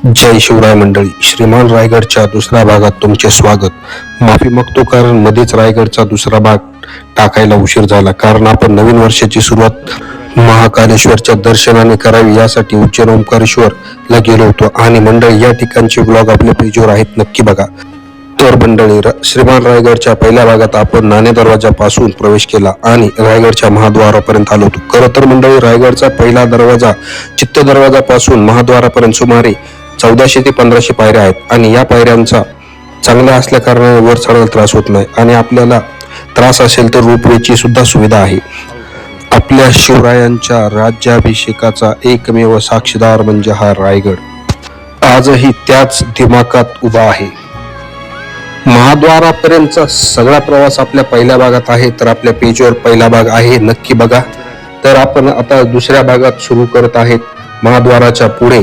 जय शिवराय मंडळी. श्रीमान रायगडच्या दुसऱ्या भागात तुमचे स्वागत. माफी मागतो कारण मध्येच रायगडचा दुसरा भाग टाकायला उशीर झाला, कारण आपण नवीन वर्षाची सुरुवात महाकालेश्वरच्या दर्शनाने करावी यासाठी उज्जैन ओंकारेश्वरला गेलो होतो. आणि मंडळी, या ठिकाणचे ब्लॉग आपल्या पेजवर आहेत, नक्की बघा. तर मंडळी, श्रीमान रायगडच्या पहिल्या भागात आपण नाणे दरवाजापासून प्रवेश केला आणि रायगडच्या महाद्वारापर्यंत आलो होतो. खरं तर मंडळी, रायगडचा पहिला दरवाजा चित्त दरवाजापासून महाद्वारापर्यंत सुमारे 1400 ते 1500 पायऱ्या आहेत आणि या पायऱ्यांचा चांगल्या असल्या कारणाने वर चढायला त्रास होत नाही. आणि आपल्याला त्रास असेल तर रोपवेची सुद्धा सुविधा आहे. आपल्या शिवरायांच्या राज्याभिषेकाचा एकमेव साक्षीदार म्हणजे हा रायगड आजही त्याच दिमाखात उभा आहे. महाद्वारापर्यंतचा सगळा प्रवास आपल्या पहिल्या भागात आहे, तर आपल्या पेजवर पहिला भाग आहे, नक्की बघा. तर आपण आता दुसऱ्या भागात सुरू करत आहेत. महाद्वाराच्या पुढे